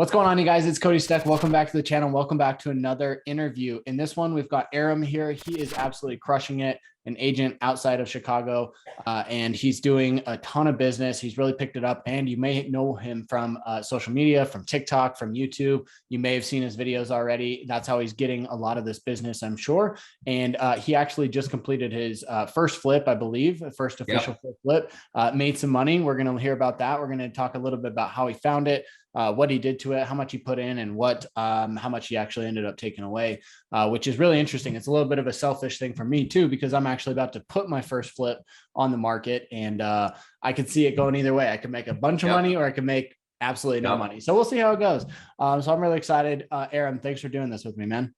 What's going on, you guys? It's Cody Steck. Welcome back to the channel. Welcome back to another interview. In this one, we've got Aram here. He is absolutely crushing it, an agent outside of Chicago, and he's doing a ton of business. He's really picked it up, and you may know him from social media, from TikTok, from YouTube. You may have seen his videos already. That's how he's getting a lot of this business, I'm sure. And he actually just completed his first flip, I believe, first official flip, made some money. We're going to hear about that. We're going to talk a little bit about how he found it, what he did to it, how much he put in, and how much he actually ended up taking away, which is really interesting. It's a little bit of a selfish thing for me too, because I'm actually about to put my first flip on the market, and I could see it going either way. I could make a bunch of money, or I could make absolutely no money. So we'll see how it goes. So I'm really excited. Aram, thanks for doing this with me, man.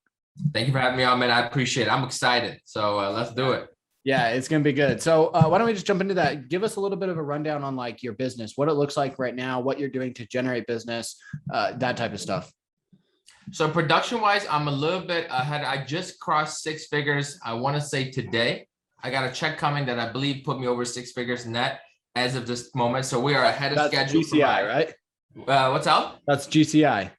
Thank you for having me on, man. I appreciate it. I'm excited. So let's do it. Yeah, it's going to be good. So why don't we just jump into that? Give us a little bit of a rundown on like your business, what it looks like right now, what you're doing to generate business, that type of stuff. So production wise, I'm a little bit ahead. I just crossed six figures. I want to say today. I got a check coming that I believe put me over six figures net as of this moment. So we are ahead of schedule. GCI, right? What's up? That's GCI.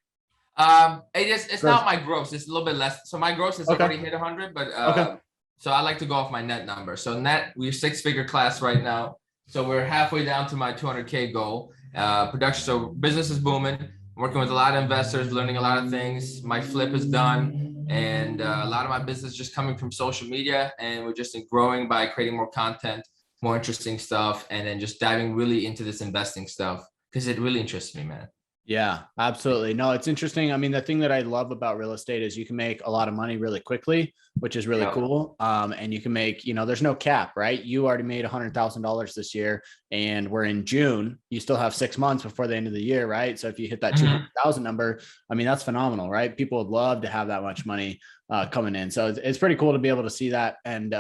It's not my gross. It's a little bit less. So my gross has already hit 100, but so I like to go off my net number. So net, we're six-figure class right now. So we're halfway down to my 200K goal. Production, so business is booming. I'm working with a lot of investors, learning a lot of things. My flip is done. And a lot of my business just coming from social media. And we're just growing by creating more content, more interesting stuff, and then just diving really into this investing stuff because it really interests me, man. Yeah, absolutely. No, it's interesting. I mean, the thing that I love about real estate is you can make a lot of money really quickly, which is really cool. And you can make, there's no cap, right? You already made $100,000 this year, and we're in June. You still have 6 months before the end of the year, right? So if you hit that 200,000 number, I mean, that's phenomenal, right? People would love to have that much money coming in. So it's pretty cool to be able to see that. And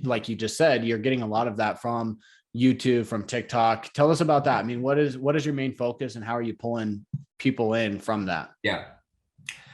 like you just said, you're getting a lot of that from YouTube, from TikTok. Tell us about that. I mean, what is your main focus, and how are you pulling people in from that? Yeah.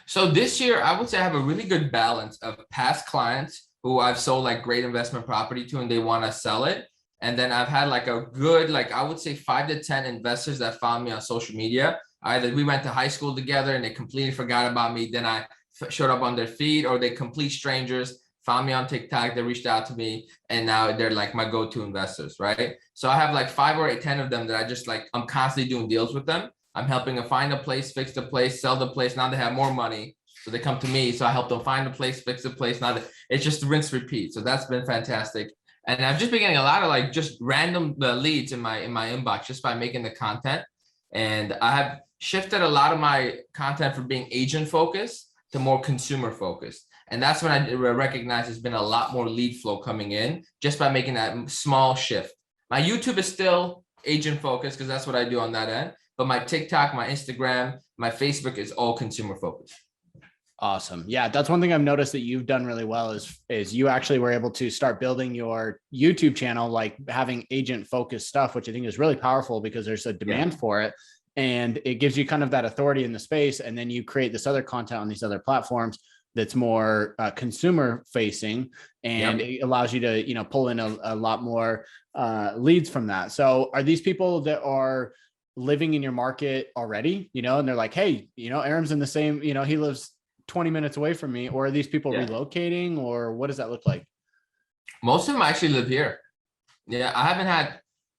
So this year, I would say I have a really good balance of past clients who I've sold like great investment property to, and they want to sell it. And then I've had like a good, like I would say 5 to 10 investors that found me on social media. Either we went to high school together and they completely forgot about me. Then I showed up on their feed, or they complete strangers found me on TikTok, they reached out to me, and now they're like my go-to investors, right? So I have like 5 or 10 of them that I just like, I'm constantly doing deals with them. I'm helping them find a place, fix the place, sell the place. Now they have more money. So they come to me. So I help them find a place, fix the place. Now it's just rinse, repeat. So that's been fantastic. And I've just been getting a lot of like just random leads in my inbox just by making the content. And I have shifted a lot of my content from being agent focused to more consumer focused. And that's when I recognize there's been a lot more lead flow coming in just by making that small shift. My YouTube is still agent focused because that's what I do on that end. But my TikTok, my Instagram, my Facebook is all consumer focused. Awesome. Yeah, that's one thing I've noticed that you've done really well is you actually were able to start building your YouTube channel, like having agent focused stuff, which I think is really powerful because there's a demand for it. And it gives you kind of that authority in the space. And then you create this other content on these other platforms that's more consumer facing, and it allows you to, pull in a lot more leads from that. So are these people that are living in your market already, and they're like, hey, Aram's in the same, he lives 20 minutes away from me, or are these people relocating, or what does that look like? Most of them actually live here. Yeah.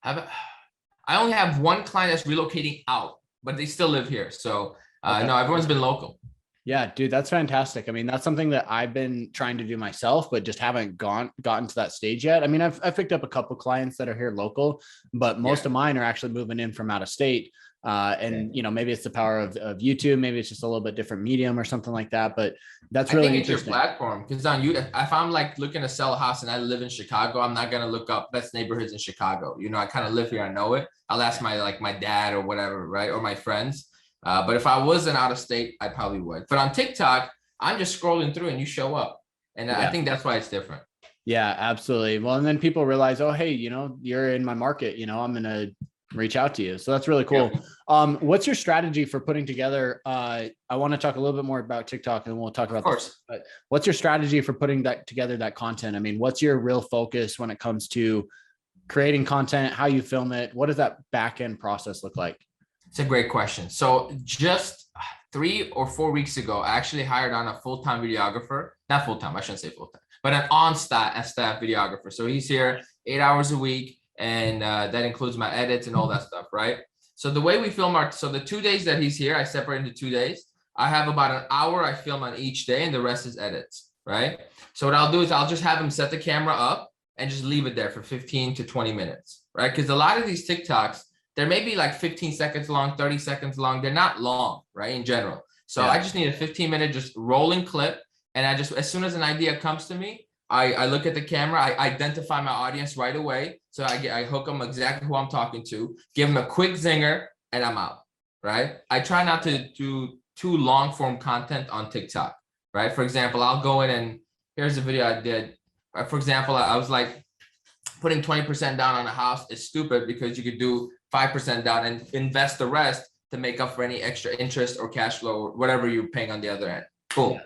I only have one client that's relocating out, but they still live here. So no, everyone's been local. Yeah, dude, that's fantastic. I mean, that's something that I've been trying to do myself, but just haven't gotten to that stage yet. I mean, I've picked up a couple clients that are here local, but most of mine are actually moving in from out of state. And maybe it's the power of YouTube. Maybe it's just a little bit different medium or something like that. But that's really interesting. It's your platform, because on you, if I'm like looking to sell a house and I live in Chicago, I'm not gonna look up best neighborhoods in Chicago. I kind of live here. I know it. I'll ask my dad or whatever, right, or my friends. But if I wasn't out of state, I probably would. But on TikTok, I'm just scrolling through and you show up. And I think that's why it's different. Yeah, absolutely. Well, and then people realize, oh, hey, you're in my market, I'm going to reach out to you. So that's really cool. Yeah. What's your strategy for putting together? I want to talk a little bit more about TikTok, and we'll talk about this. But what's your strategy for putting that content? I mean, what's your real focus when it comes to creating content, how you film it? What does that back end process look like? It's a great question. So just 3 or 4 weeks ago, I actually hired on a full-time videographer, not full-time, I shouldn't say full-time, but an on-staff videographer. So he's here 8 hours a week, and that includes my edits and all that stuff, right? So the way we film so the 2 days that he's here, I separate into 2 days. I have about an hour I film on each day, and the rest is edits, right? So what I'll do is I'll just have him set the camera up and just leave it there for 15 to 20 minutes, right? Because a lot of these TikToks, they're maybe like 15 seconds long, 30 seconds long. They're not long, right, in general. So I just need a 15-minute just rolling clip. And I just, as soon as an idea comes to me, I look at the camera, I identify my audience right away. So I hook them exactly who I'm talking to, give them a quick zinger, and I'm out, right? I try not to do too long form content on TikTok, right? For example, I'll go in and here's a video I did. For example, I was like, putting 20% down on a house is stupid because you could do 5% down and invest the rest to make up for any extra interest or cash flow or whatever you're paying on the other end. Boom.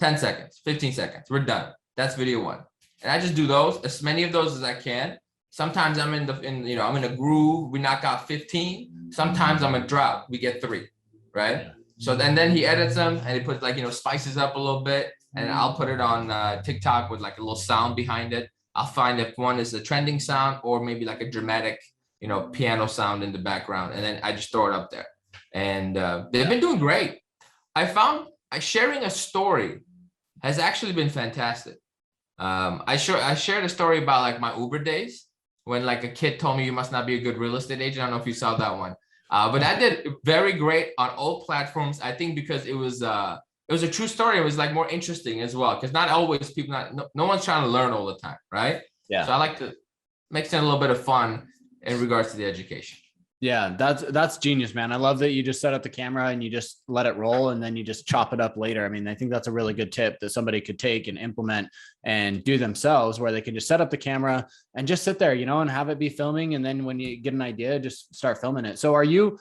10 seconds, 15 seconds, we're done. That's video one. And I just do those, as many of those as I can. Sometimes I'm I'm in a groove, we knock out 15. Sometimes I'm a drought, we get 3, right? So then he edits them and he puts like, spices up a little bit, and I'll put it on TikTok with like a little sound behind it. I'll find if one is a trending sound or maybe like a dramatic, piano sound in the background. And then I just throw it up there. And they've been doing great. I found sharing a story has actually been fantastic. I shared a story about like my Uber days when like a kid told me you must not be a good real estate agent. I don't know if you saw that one. But I did very great on all platforms. I think because it was a true story. It was like more interesting as well. Because not always no one's trying to learn all the time, right? Yeah. So I like to mix in a little bit of fun in regards to the education. Yeah, that's genius, man. I love that you just set up the camera and you just let it roll and then you just chop it up later. I mean, I think that's a really good tip that somebody could take and implement and do themselves, where they can just set up the camera and just sit there, and have it be filming. And then when you get an idea, just start filming it. So are you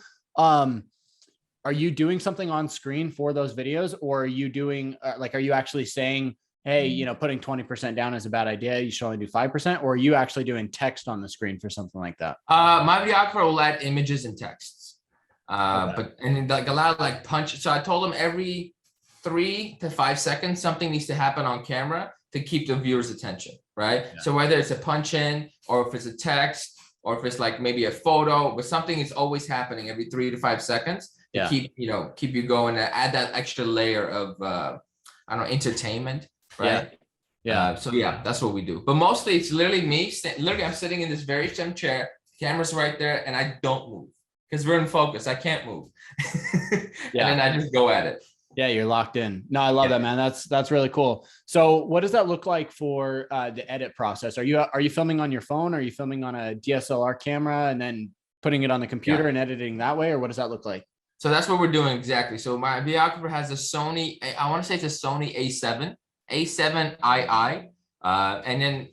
doing something on screen for those videos, or are you doing are you actually saying, hey, putting 20% down is a bad idea, you should only do 5%, or are you actually doing text on the screen for something like that? My videographer will add images and texts, but like a lot of like punch. So I told him every 3 to 5 seconds, something needs to happen on camera to keep the viewer's attention, right? Yeah. So whether it's a punch in, or if it's a text, or if it's like maybe a photo, but something is always happening every 3 to 5 seconds to keep you going, and add that extra layer of entertainment. Right. Yeah. So that's what we do. But mostly it's literally me. Literally, I'm sitting in this very same chair. Camera's right there, and I don't move because we're in focus. I can't move. And then I just go at it. Yeah, you're locked in. No, I love that, man. That's really cool. So, what does that look like for the edit process? Are you filming on your phone? Are you filming on a DSLR camera and then putting it on the computer and editing that way, or what does that look like? So that's what we're doing exactly. So my videographer has a Sony. I want to say it's a Sony A7. A7II, and then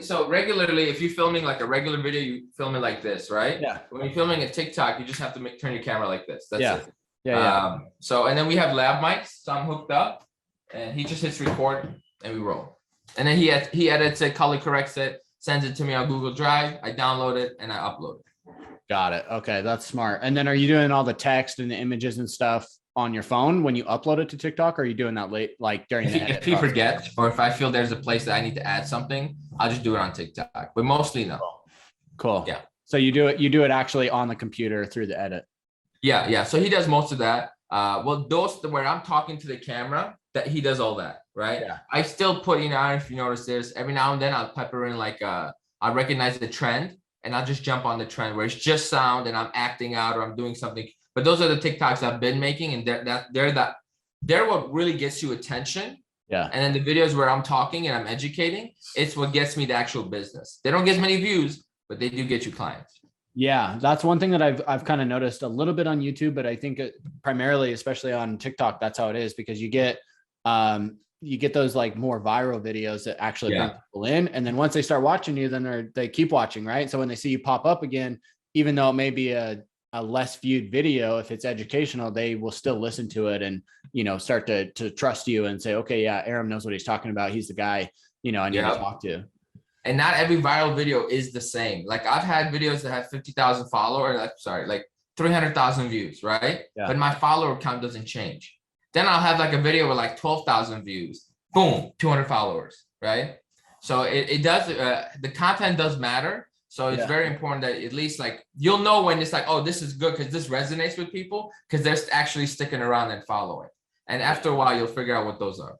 so regularly, if you're filming like a regular video, you film it like this, right? Yeah. When you're filming a TikTok, you just have to turn your camera like this. That's it. Yeah. So, and then we have lav mics, so I'm hooked up, and he just hits record, and we roll. And then he edits it, color corrects it, sends it to me on Google Drive. I download it and I upload it. Got it. Okay, that's smart. And then are you doing all the text and the images and stuff on your phone when you upload it to TikTok, or are you doing that late, like during the edit? If he forgets, or if I feel there's a place that I need to add something, I'll just do it on TikTok, but mostly no. Cool. Yeah. So you do it actually on the computer through the edit. Yeah. So he does most of that. Well, where I'm talking to the camera, that he does all that, right? Yeah. I still put, I don't know if you notice this, every now and then I'll pepper in like I recognize the trend, and I'll just jump on the trend where it's just sound and I'm acting out or I'm doing something. But those are the TikToks I've been making, and they're what really gets you attention. Yeah. And then the videos where I'm talking and I'm educating, it's what gets me the actual business. They don't get as many views, but they do get you clients. Yeah, that's one thing that I've kind of noticed a little bit on YouTube, but I think primarily, especially on TikTok, that's how it is, because you get those like more viral videos that actually bring people in, and then once they start watching you, then they keep watching, right? So when they see you pop up again, even though it may be a less viewed video, if it's educational, they will still listen to it and, start to trust you and say, okay, yeah, Aram knows what he's talking about. He's the guy, I need to talk to. And not every viral video is the same. Like I've had videos that have 50,000 followers, like 300,000 views, right? Yeah. But my follower count doesn't change. Then I'll have like a video with like 12,000 views, boom, 200 followers, right? So it does, the content does matter. So it's very important that at least like, you'll know when it's like, oh, this is good because this resonates with people because they're actually sticking around and following. And after a while, you'll figure out what those are.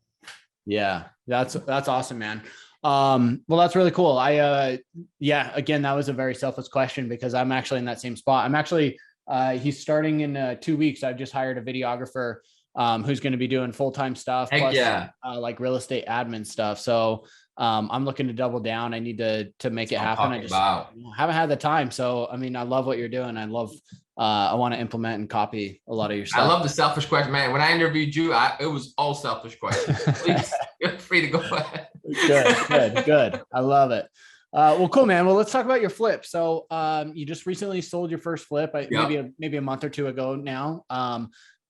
Yeah, that's awesome, man. Well, that's really cool. Again, that was a very selfless question because I'm actually in that same spot. I'm actually, he's starting in 2 weeks. I've just hired a videographer who's going to be doing full-time stuff, plus like real estate admin stuff. So I'm looking to double down. I need to make it happen. I just haven't had the time. So, I mean, I love what you're doing. I want to implement and copy a lot of your stuff. I love the selfish question, man. When I interviewed you, it was all selfish questions. Please feel free to go ahead. Good. I love it. Well, cool, man. Well, let's talk about your flip. So you just recently sold your first flip, maybe a month or two ago now.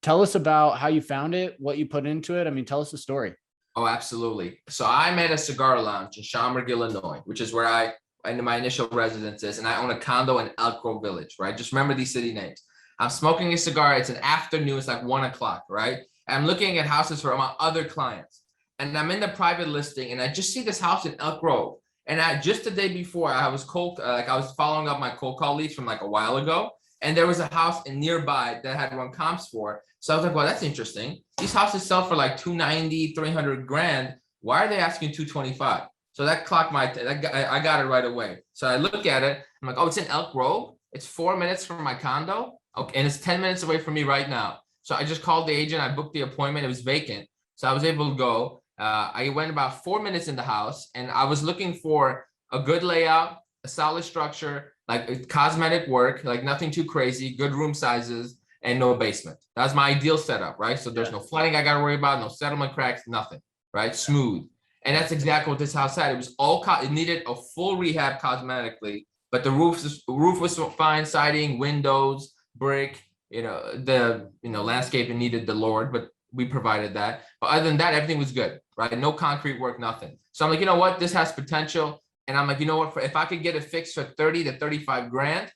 Tell us about how you found it, what you put into it. I mean, tell us the story. Oh, absolutely. So I'm at a cigar lounge in Schaumburg, Illinois, which is where my initial residence is, and I own a condo in Elk Grove Village, right? Just remember these city names. I'm smoking a cigar. It's an afternoon. It's like 1 o'clock, right? And I'm looking at houses for my other clients, and I'm in the private listing, and I just see this house in Elk Grove. And just the day before, I was I was following up my cold call leads from like a while ago, and there was a house in nearby that had run comps for. So I was like, well, that's interesting. These houses sell for like 290, 300 grand. Why are they asking 225? So that clocked I got it right away. So I look at it. I'm like, oh, it's in Elk Grove. It's 4 minutes from my condo. Okay, and it's 10 minutes away from me right now. So I just called the agent. I booked the appointment. It was vacant. So I was able to go. I went about 4 minutes in the house, and I was looking for a good layout, a solid structure, like cosmetic work, like nothing too crazy, good room sizes, and no basement. That's my ideal setup, right? So there's no flooding I got to worry about, no settlement cracks, nothing, right? Smooth. And that's exactly what this house had. It was it needed a full rehab cosmetically, but the roof was fine, siding, windows, brick, landscaping needed the Lord, but we provided that. But other than that, everything was good, right? No concrete work, nothing. So I'm like, you know what? This has potential. And I'm like, you know what? If I could get it fixed for 30 to 35 grand,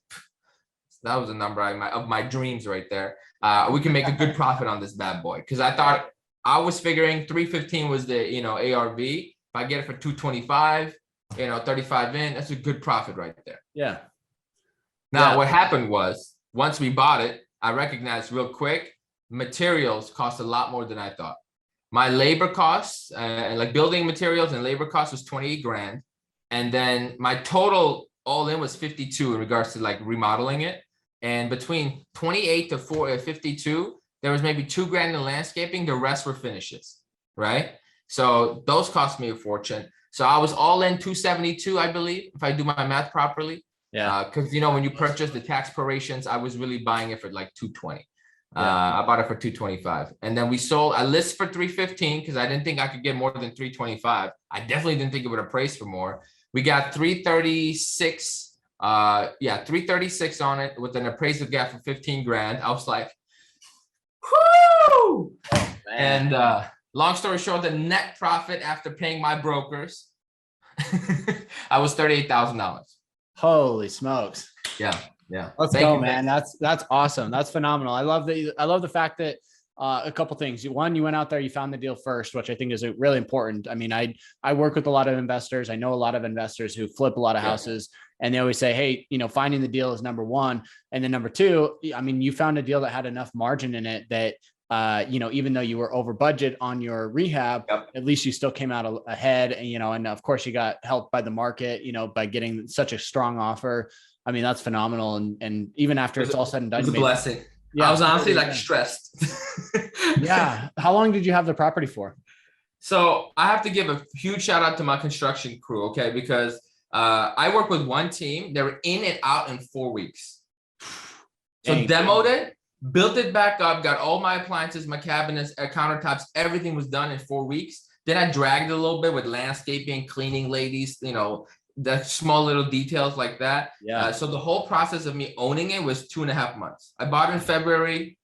that was a number of my dreams right there. We can make a good profit on this bad boy. Cause I was figuring 315 was the, ARV. If I get it for 225, 35 in, that's a good profit right there. Yeah. Now what happened was once we bought it, I recognized real quick, materials cost a lot more than I thought. My labor costs, like building materials and labor costs was 28 grand. And then my total all in was 52 in regards to like remodeling it. And between 28 to 52, there was maybe 2 grand in landscaping. The rest were finishes, right? So those cost me a fortune. So I was all in 272, I believe, if I do my math properly. Yeah. Because, when you purchase the tax prorations, I was really buying it for like 220. I bought it for 225. And then I listed for 315 because I didn't think I could get more than 325. I definitely didn't think it would appraise for more. We got 336. 336 on it with an appraisal gap for 15 grand. I was like, whoo! Oh, and long story short, the net profit after paying my brokers, I was $38,000. Holy smokes! Yeah. Let's go, man. That's awesome. That's phenomenal. I love the fact that a couple things. One, you went out there, you found the deal first, which I think is really important. I mean, I work with a lot of investors. I know a lot of investors who flip a lot of houses, and they always say, hey, finding the deal is number one. And then number two, I mean, you found a deal that had enough margin in it that, even though you were over budget on your rehab, at least you still came out ahead. And of course you got helped by the market, by getting such a strong offer. I mean, that's phenomenal. And even after it's all said and done, it was a blessing. Yeah, I was honestly stressed. Yeah. How long did you have the property for? So I have to give a huge shout out to my construction crew. Okay. Because I work with one team. They were in and out in 4 weeks. So demoed it, built it back up, got all my appliances, my cabinets, countertops, everything was done in 4 weeks. Then I dragged it a little bit with landscaping, cleaning ladies, the small little details like that. Yeah. So the whole process of me owning it was 2.5 months. I bought it in February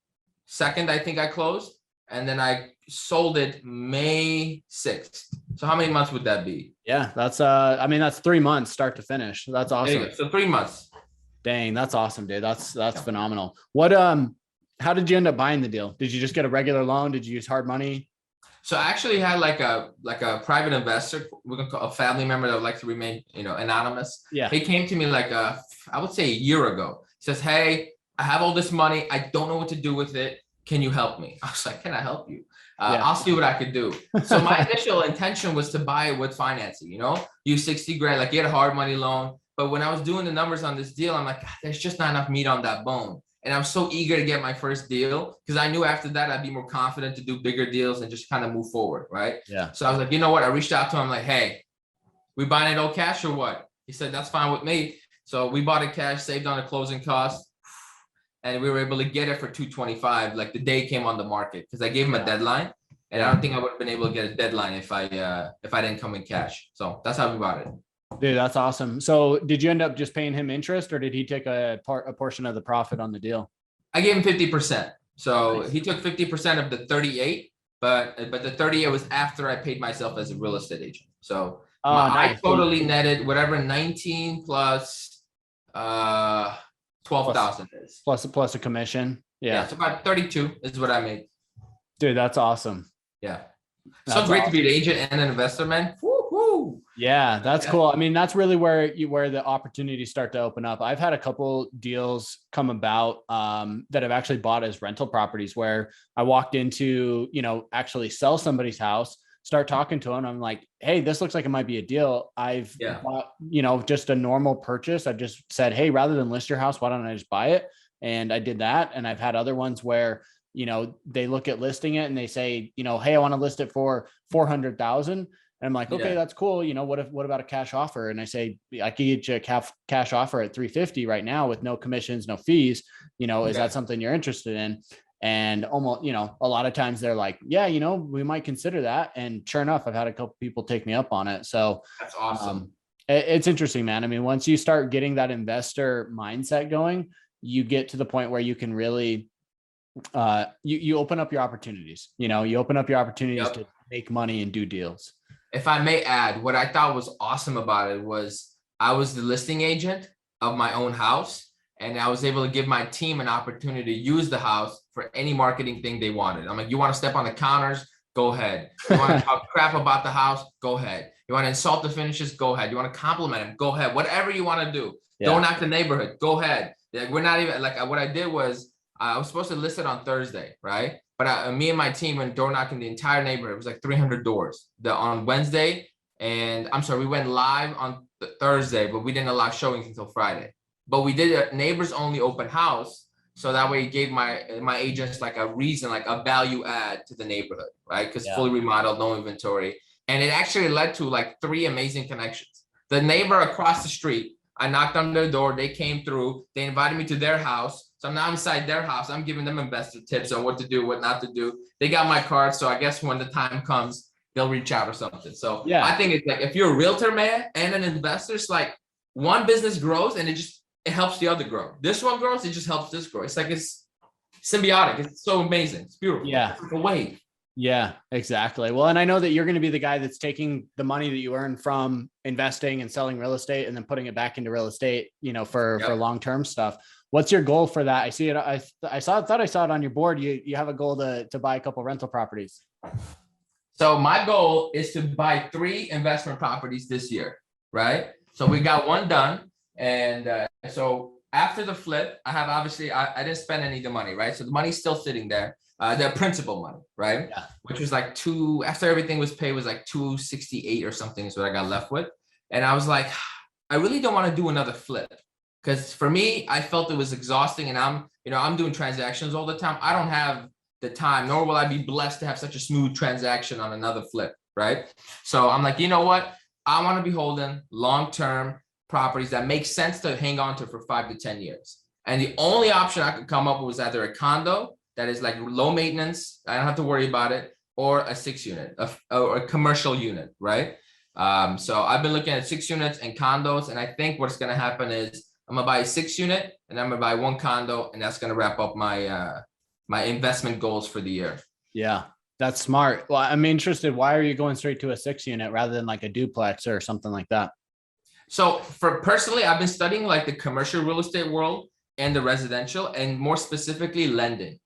2nd, I think I closed. And then I sold it May 6th. So how many months would that be? Yeah, that's 3 months start to finish. That's awesome. So 3 months. Dang, that's awesome, dude. That's phenomenal. What how did you end up buying the deal? Did you just get a regular loan? Did you use hard money? So I actually had like a private investor, we're gonna call a family member that would like to remain, anonymous. Yeah. He came to me like I would say a year ago. He says, "Hey, I have all this money. I don't know what to do with it. Can you help me?" I was like, "Can I help you? I'll see what I could do." So my initial intention was to buy it with financing, use 60 grand, like get a hard money loan. But when I was doing the numbers on this deal, I'm like, "God, there's just not enough meat on that bone." And I was so eager to get my first deal because I knew after that I'd be more confident to do bigger deals and just kind of move forward, right? Yeah. So I was like, you know what? I reached out to him like, "Hey, we buying it all cash or what?" He said, "That's fine with me." So we bought it cash, saved on the closing costs, and we were able to get it for 225. Like the day it came on the market because I gave him a deadline, and I don't think I would have been able to get a deadline if I didn't come in cash. So that's how we bought it. Dude, that's awesome. So did you end up just paying him interest or did he take a portion of the profit on the deal? I gave him 50%. So he took 50% of the 38, but the 38 was after I paid myself as a real estate agent. So I totally netted whatever 19 plus 12,000 is. Plus a commission. Yeah. It's about 32 is what I made. Dude, that's awesome. Yeah. So great to be an agent and an investor, man. Woo-hoo. Yeah, that's cool. I mean, that's really where the opportunities start to open up. I've had a couple deals come about that I've actually bought as rental properties where I walked into, actually sell somebody's house, start talking to them. I'm like, "Hey, this looks like it might be a deal." I've bought, just a normal purchase. I've just said, "Hey, rather than list your house, why don't I just buy it?" And I did that. And I've had other ones where, they look at listing it and they say, "Hey, I want to list it for 400,000." And I'm like, "Okay, that's cool. What about a cash offer?" And I say, "I could get you a cash offer at 350 right now with no commissions, no fees. Is that something you're interested in?" And almost, a lot of times they're like, "Yeah, we might consider that." And sure enough, I've had a couple people take me up on it. So that's awesome. It's interesting, man. I mean, once you start getting that investor mindset going, you get to the point where you can really, you open up your opportunities, you open up your opportunities to make money and do deals. If I may add, what I thought was awesome about it was I was the listing agent of my own house, and I was able to give my team an opportunity to use the house for any marketing thing they wanted. I'm like, "You want to step on the counters? Go ahead. You want to talk crap about the house? Go ahead. You want to insult the finishes? Go ahead. You want to compliment them? Go ahead. Whatever you want to do. Don't knock the neighborhood. Go ahead." Like, we're not even like what I did was I was supposed to list it on Thursday, right? But me and my team went door knocking the entire neighborhood. It was like 300 doors on Wednesday. And I'm sorry, we went live on Thursday, but we didn't allow showings until Friday. But we did a neighbors only open house. So that way it gave my agents like a reason, like a value add to the neighborhood, right? Because fully remodeled, no inventory. And it actually led to like 3 amazing connections. The neighbor across the street, I knocked on their door. They came through. They invited me to their house. So now I'm inside their house. I'm giving them investor tips on what to do, what not to do. They got my card. So I guess when the time comes, they'll reach out or something. So I think it's like, if you're a realtor, man, and an investor, it's like one business grows and it helps the other grow. This one grows, it just helps this grow. It's like, it's symbiotic. It's so amazing. It's beautiful. Yeah. It's like a wave. Yeah, exactly. Well, and I know that you're going to be the guy that's taking the money that you earn from investing and selling real estate and then putting it back into real estate, for long-term stuff. What's your goal for that? I see it. I thought I saw it on your board. You have a goal to buy a couple rental properties. So my goal is to buy 3 investment properties this year, right? So we got one done. And so after the flip, I have obviously, I didn't spend any of the money, right? So the money's still sitting there. The principal money, right? Yeah. Which was like after everything was paid, was like 268 or something is what I got left with. And I was like, I really don't want to do another flip. Because for me, I felt it was exhausting, and I'm doing transactions all the time. I don't have the time, nor will I be blessed to have such a smooth transaction on another flip, right? So I'm like, you know what? I want to be holding long-term properties that make sense to hang on to for 5 to 10 years. And the only option I could come up with was either a condo that is like low maintenance, I don't have to worry about it, or a 6-unit, or a commercial unit, right? So I've been looking at 6 units and condos, and I think what's going to happen is I'm gonna buy a 6-unit and I'm gonna buy 1 condo, and that's gonna wrap up my my investment goals for the year. Yeah, that's smart. Well, I'm interested. Why are you going straight to a 6-unit rather than like a duplex or something like that? So for personally, I've been studying like the commercial real estate world and the residential, and more specifically lending,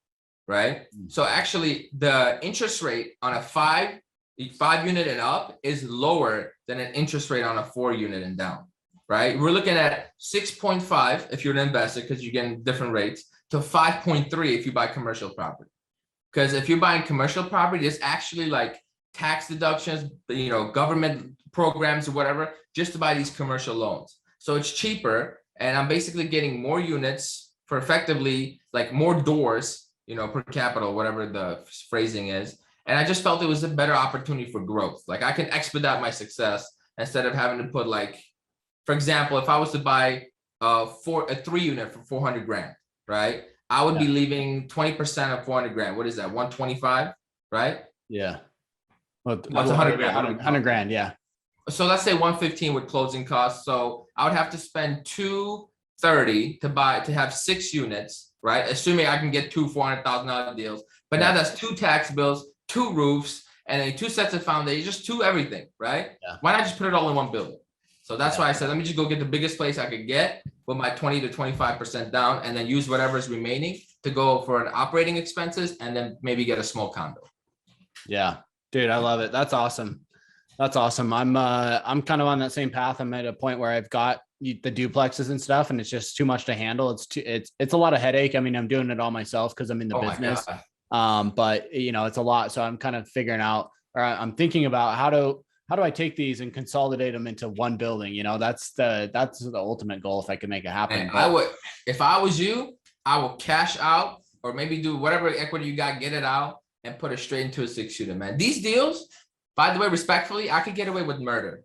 right? So actually the interest rate on a five unit and up is lower than an interest rate on a 4 unit and down, right? We're looking at 6.5 if you're an investor because you're getting different rates, to 5.3 if you buy commercial property. Because if you're buying commercial property, there's actually like tax deductions, government programs or whatever, just to buy these commercial loans. So it's cheaper, and I'm basically getting more units for effectively like more doors, per capita, whatever the phrasing is. And I just felt it was a better opportunity for growth. Like I can expedite my success instead of having to put like, for example, if I was to buy a 3 unit for 400 grand, right? I would be leaving 20% of 400 grand. What is that? 125, right? Yeah. Well, What's 100 grand? 100 grand. Yeah. So let's say 115 with closing costs. So I would have to spend 230 to have 6 units, right? Assuming I can get two $400,000 deals. But now that's 2 tax bills, 2 roofs, and then 2 sets of foundations, just 2 everything, right? Yeah. Why not just put it all in one building? So that's why I said, let me just go get the biggest place I could get with my 20 to 25% down, and then use whatever's remaining to go for an operating expenses, and then maybe get a small condo. Yeah, dude, I love it. That's awesome. That's awesome. I'm kind of on that same path. I'm at a point where I've got the duplexes and stuff, and it's just too much to handle. It's a lot of headache. I mean, I'm doing it all myself because I'm in the business. But it's a lot. So I'm kind of figuring out, or I'm thinking about how do I take these and consolidate them into one building? That's the ultimate goal if I could make it happen. And I would, if I was you, I will cash out, or maybe do whatever equity you got, get it out and put it straight into a 6-unit, man. These deals, by the way, respectfully, I could get away with murder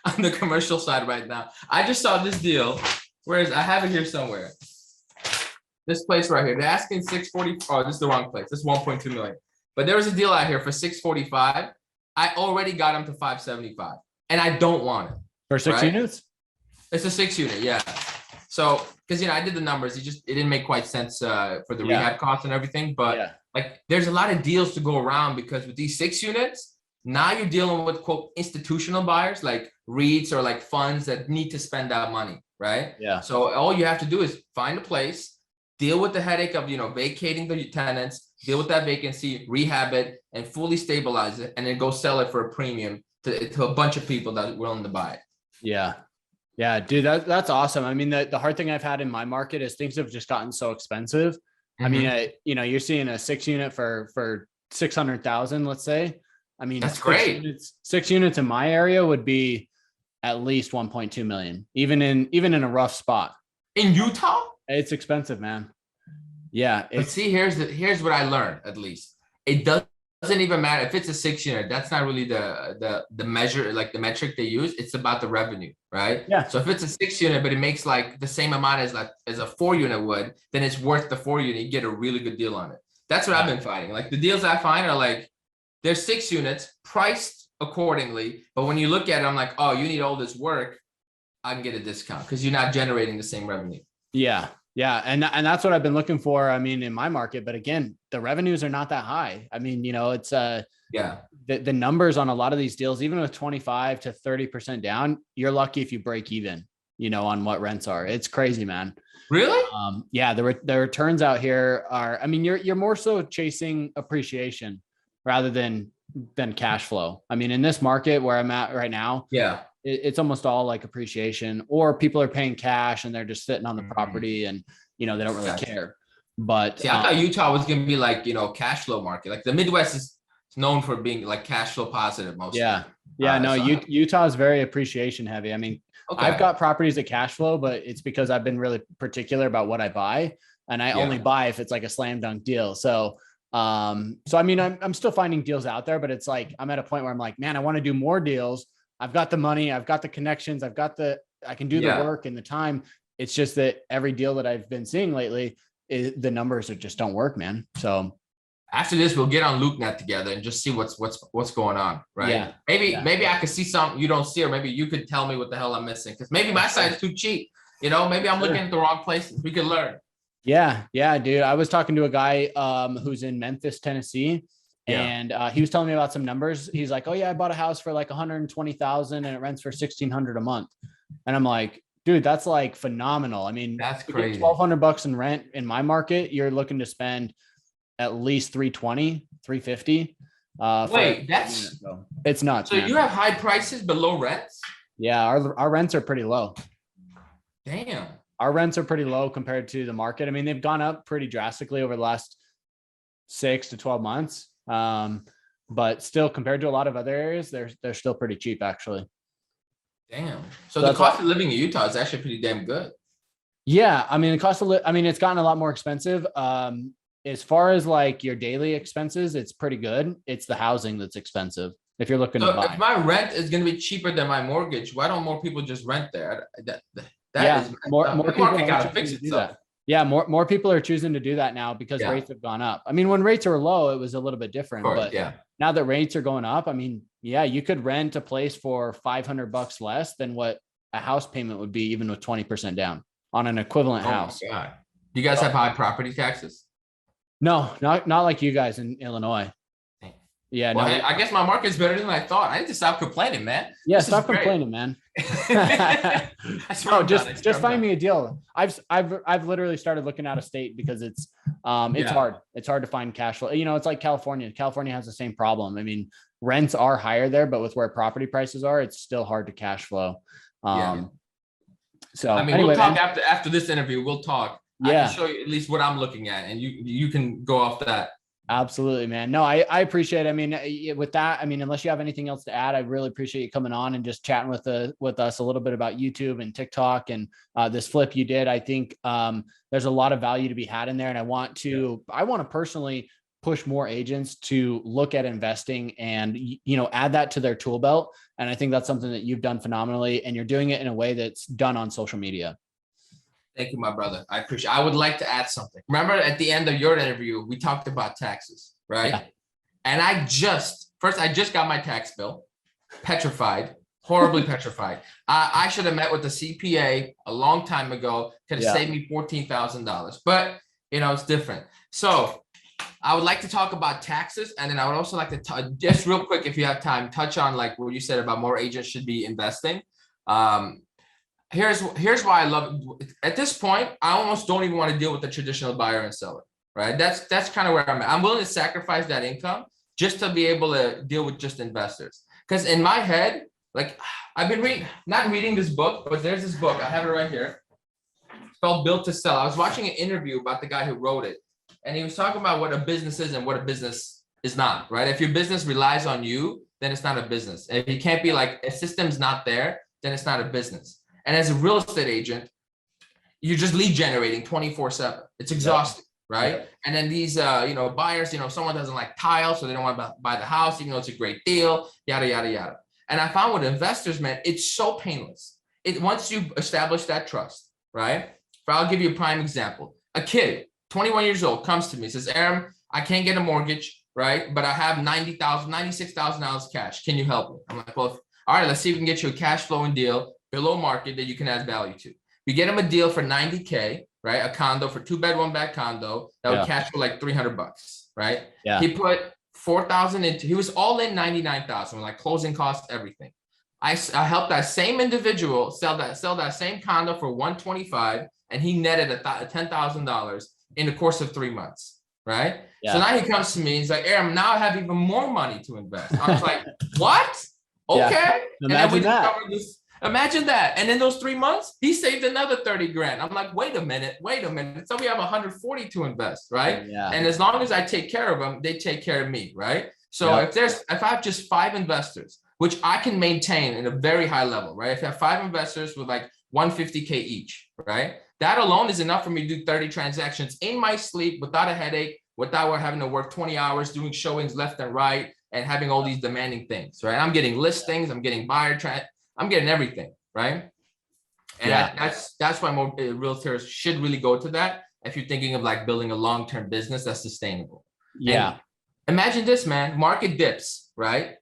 on the commercial side right now. I just saw this deal. Whereas I have it here somewhere. This place right here. They're asking 640. Oh, this is the wrong place. This is 1.2 million. But there was a deal out here for 645. I already got them to 575, and I don't want it. For 6 units? It's a 6-unit, yeah. So, because I did the numbers, it didn't make quite sense for the rehab costs and everything. But like, there's a lot of deals to go around, because with these 6 units, now you're dealing with quote institutional buyers like REITs or like funds that need to spend that money, right? Yeah. So all you have to do is find a place, deal with the headache of vacating the tenants, deal with that vacancy, rehab it, and fully stabilize it, and then go sell it for a premium to a bunch of people that are willing to buy it. Yeah. Yeah, dude, that's awesome. I mean, the hard thing I've had in my market is things have just gotten so expensive. Mm-hmm. I mean, you're seeing a 6-unit for 600,000, let's say. I mean, that's great. 6 units in my area would be at least 1.2 million, even in a rough spot. In Utah? It's expensive, man. Yeah. But see, here's what I learned. At least it doesn't even matter if it's a 6-unit. That's not really the measure, like the metric they use. It's about the revenue, right? Yeah. So if it's a 6-unit, but it makes like the same amount as a 4-unit would, then it's worth the 4-unit. You get a really good deal on it. That's what I've been finding. Like the deals I find are like, they're 6 units priced accordingly. But when you look at it, I'm like, oh, you need all this work, I can get a discount because you're not generating the same revenue. Yeah. Yeah. And that's what I've been looking for. I mean, in my market, but again, the revenues are not that high. I mean, it's the numbers on a lot of these deals, even with 25 to 30% down, you're lucky if you break even, on what rents are. It's crazy, man. Really? Yeah. The returns out here are, I mean, you're more so chasing appreciation rather than cash flow. I mean, in this market where I'm at right now, it's almost all like appreciation, or people are paying cash and they're just sitting on the property and, they don't really care. But see, I thought Utah was going to be like, cash flow market. Like the Midwest is known for being like cash flow positive mostly. Yeah. Yeah. No, Utah is very appreciation heavy. I mean, I've got properties at cash flow, but it's because I've been really particular about what I buy, and I only buy if it's like a slam dunk deal. So I mean, I'm still finding deals out there, but it's like, I'm at a point where I'm like, man, I want to do more deals. I've got the money, I've got the connections, I can do the work and the time. It's just that every deal that I've been seeing lately, the numbers just don't work, man. So after this, we'll get on LukeNet together and just see what's going on. Right. Yeah. Maybe I could see something you don't see, or maybe you could tell me what the hell I'm missing. Cause maybe my side's too cheap. Maybe I'm looking at the wrong places. We could learn. Yeah. Yeah, dude. I was talking to a guy who's in Memphis, Tennessee, Yeah. And he was telling me about some numbers. He's like, oh yeah, I bought a house for like 120,000 and it rents for 1,600 a month. And I'm like, dude, that's like phenomenal. I mean, That's to get crazy. $1,200 in rent in my market, you're looking to spend at least 320, 350. Wait, that's it's nuts. So man. you have high prices but low rents? Yeah, our rents are pretty low. Damn. Our rents are pretty low compared to the market. I mean, they've gone up pretty drastically over the last 6 to 12 months. But still, compared to a lot of other areas, they're still pretty cheap, actually. Damn. So the cost of living in Utah is actually pretty damn good. Yeah, I mean, the cost of I mean, it's gotten a lot more expensive. As far as like your daily expenses, it's pretty good. It's the housing that's expensive if you're looking to buy. If my rent is going to be cheaper than my mortgage, why don't more people just rent there? More people gotta fix itself. Yeah, more people are choosing to do that now because rates have gone up. I mean, when rates were low, it was a little bit different. But now that rates are going up, I mean, yeah, you could rent a place for $500 less than what a house payment would be, even with 20% down on an equivalent house. My God. Do you guys have high property taxes? No, not like you guys in Illinois. Yeah, well, no. I guess my market's better than I thought. I need to stop complaining, man. Yeah, stop complaining, man. No, just find me a deal. I've literally started looking out of state because it's hard. It's hard to find cash flow. You know, it's like California. California has the same problem. I mean, rents are higher there, but with where property prices are, it's still hard to cash flow. So I mean, anyway, we'll talk after this interview. We'll talk. Yeah, I can show you at least what I'm looking at, and you can go off that. Absolutely, man. No, I appreciate it. I mean, with that, I mean, unless you have anything else to add, I really appreciate you coming on and just chatting with us a little bit about YouTube and TikTok and this flip you did. I think there's a lot of value to be had in there. And I want to personally push more agents to look at investing and, you know, add that to their tool belt. And I think that's something that you've done phenomenally, and you're doing it in a way that's done on social media. Thank you, my brother. I appreciate it. I would like to add something. Remember at the end of your interview, we talked about taxes, right? Yeah. And I just got my tax bill, petrified, horribly petrified. I should have met with the CPA a long time ago, could have saved me $14,000, but you know, it's different. So I would like to talk about taxes. And then I would also like to just real quick, if you have time, touch on like what you said about more agents should be investing. Here's why I love it. At this point, I almost don't even want to deal with the traditional buyer and seller, right? That's kind of where I'm at. I'm willing to sacrifice that income just to be able to deal with just investors. Because in my head, like I've been not reading this book, but there's this book. I have it right here. It's called Built to Sell. I was watching an interview about the guy who wrote it, and he was talking about what a business is and what a business is not, right? If your business relies on you, then it's not a business. If you can't be like, if system's not there, then it's not a business. And as a real estate agent, you're just lead generating 24/7. It's exhausting, right? And then these, buyers, someone doesn't like tile, so they don't want to buy the house, even though it's a great deal, yada, yada, yada. And I found with investors, man, it's so painless. Once you establish that trust, right? But I'll give you a prime example. A kid, 21 years old, comes to me, says, Aram, I can't get a mortgage, right? But I have $96,000 cash. Can you help me? I'm like, well, all right, let's see if we can get you a cash flowing deal below market that you can add value to. We get him a deal for $90K, right? A condo for 2-bed, 1-bath condo that would cash for like $300, right? Yeah. He put $4,000 into. He was all in $99,000, like closing costs, everything. I helped that same individual sell that same condo for $125, and he netted $10,000 in the course of 3 months, right? Yeah. So now he comes to me. He's like, Aram, now I have even more money to invest. I was like, what? Okay. Yeah. Imagine that. And in those 3 months, he saved another 30 grand. I'm like, wait a minute. So we have 140 to invest, right? Yeah. And as long as I take care of them, they take care of me, right? So if I have just 5 investors, which I can maintain in a very high level, right? If I have 5 investors with like 150K each, right? That alone is enough for me to do 30 transactions in my sleep without a headache, without having to work 20 hours doing showings left and right and having all these demanding things, right? I'm getting listings, I'm getting I'm getting everything, right? And that's why more realtors should really go to that if you're thinking of like building a long-term business that's sustainable. Yeah. And imagine this, man. Market dips, right?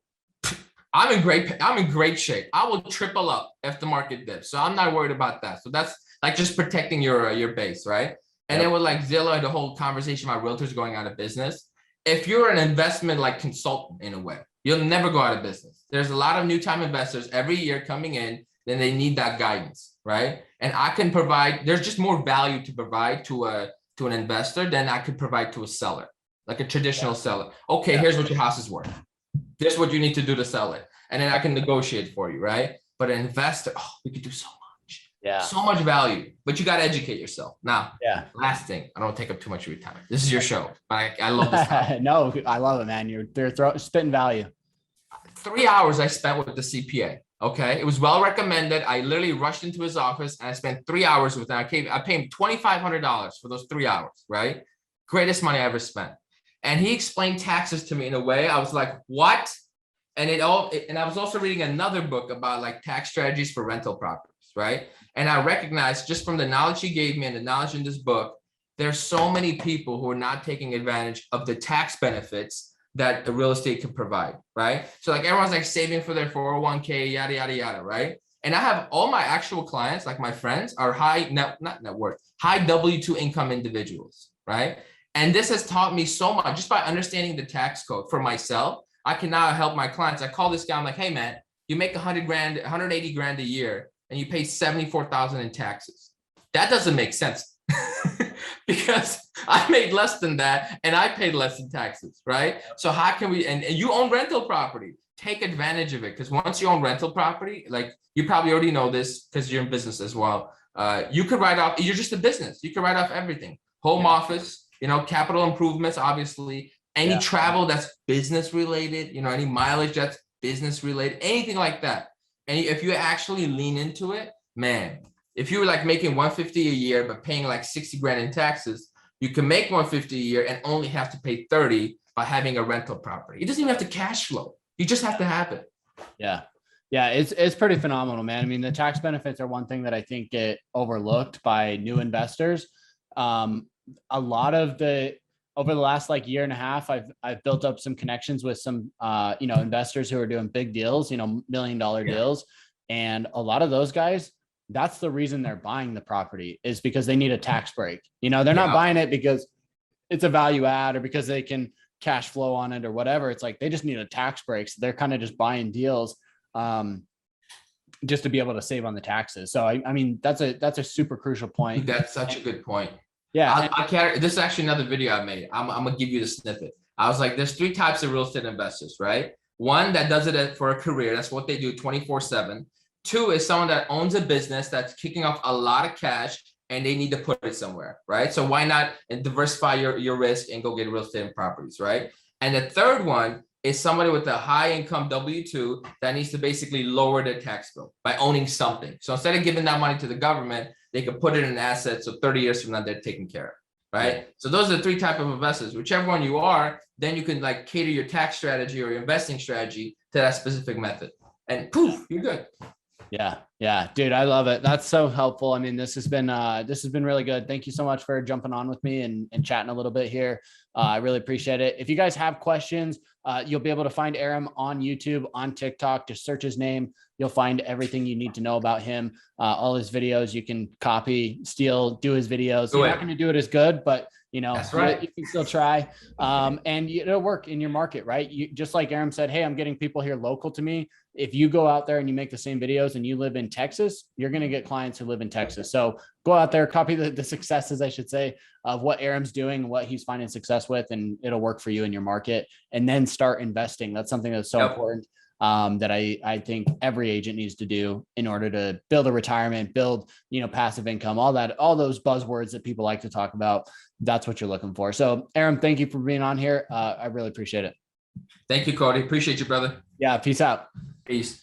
I'm in great shape. I will triple up if the market dips. So I'm not worried about that. So that's like just protecting your base, right? And then with like Zillow and the whole conversation about realtors going out of business, if you're an investment like consultant in a way, you'll never go out of business. There's a lot of new time investors every year coming in, then they need that guidance, right? And I can provide, there's just more value to provide to an investor than I could provide to a seller, like a traditional seller. Okay, here's what your house is worth. This is what you need to do to sell it. And then I can negotiate for you, right? But an investor, oh, we could do so much. Yeah. So much value, but you got to educate yourself. Now, last thing, I don't take up too much of your time. This is your show. I love this topic. No, I love it, man. They're spitting value. 3 hours I spent with the CPA. Okay. It was well recommended. I literally rushed into his office and I spent 3 hours with him. I paid him $2,500 for those 3 hours, right? Greatest money I ever spent. And he explained taxes to me in a way I was like, what? And and I was also reading another book about like tax strategies for rental properties, right? And I recognized just from the knowledge he gave me and the knowledge in this book, there's so many people who are not taking advantage of the tax benefits that the real estate can provide, right? So like everyone's like saving for their 401k, yada, yada, yada, right? And I have all my actual clients, like my friends, are not net worth, high W-2 income individuals, right? And this has taught me so much just by understanding the tax code for myself. I can now help my clients. I call this guy, I'm like, hey man, you make 100 grand, 180 grand a year and you pay 74,000 in taxes. That doesn't make sense because I made less than that and I paid less in taxes, right? So how can we, and you own rental property, take advantage of it. Because once you own rental property, like you probably already know this because you're in business as well. You could write off, you're just a business. You could write off everything. Home office, capital improvements, obviously, any travel that's business related, any mileage that's business related, anything like that. And if you actually lean into it, man, if you were like making 150 a year, but paying like 60 grand in taxes, you can make 150 a year and only have to pay 30 by having a rental property. It doesn't even have to cash flow. You just have to have it. Yeah. Yeah. It's pretty phenomenal, man. I mean, the tax benefits are one thing that I think get overlooked by new investors. A lot of over the last like year and a half, I've built up some connections with some, investors who are doing big deals, $1 million deals. And a lot of those guys, that's the reason they're buying the property is because they need a tax break. They're not buying it because it's a value add or because they can cash flow on it or whatever. It's like, they just need a tax break. So they're kind of just buying deals, just to be able to save on the taxes. So I mean, that's a super crucial point. That's such a good point. Yeah. This is actually another video I made. I'm going to give you the snippet. I was like, there's 3 types of real estate investors, right? One that does it for a career. That's what they do 24/7. 2 is someone that owns a business that's kicking off a lot of cash and they need to put it somewhere, right? So why not diversify your risk and go get real estate and properties, right? And the third one is somebody with a high income W-2 that needs to basically lower their tax bill by owning something. So instead of giving that money to the government, they could put it in assets. So 30 years from now, they're taken care of, right? Yeah. So those are the 3 types of investors. Whichever one you are, then you can like cater your tax strategy or your investing strategy to that specific method. And poof, you're good. Yeah. Yeah, dude, I love it. That's so helpful. I mean, this has been really good. Thank you so much for jumping on with me and chatting a little bit here. I really appreciate it. If you guys have questions, you'll be able to find Aram on YouTube, on TikTok, just search his name. You'll find everything you need to know about him. All his videos, you can copy, steal, do his videos. You're not going to do it as good, but that's right. You can still try. And it'll work in your market, right? You just like Aram said, hey, I'm getting people here local to me. If you go out there and you make the same videos and you live in Texas, you're going to get clients who live in Texas. So go out there, copy the successes, I should say, of what Aram's doing, what he's finding success with, and it'll work for you in your market. And then start investing. That's something that's so important that I think every agent needs to do in order to build a retirement, build, passive income, all those buzzwords that people like to talk about. That's what you're looking for. So Aram, thank you for being on here. I really appreciate it. Thank you, Cody. Appreciate you, brother. Yeah. Peace out. Peace.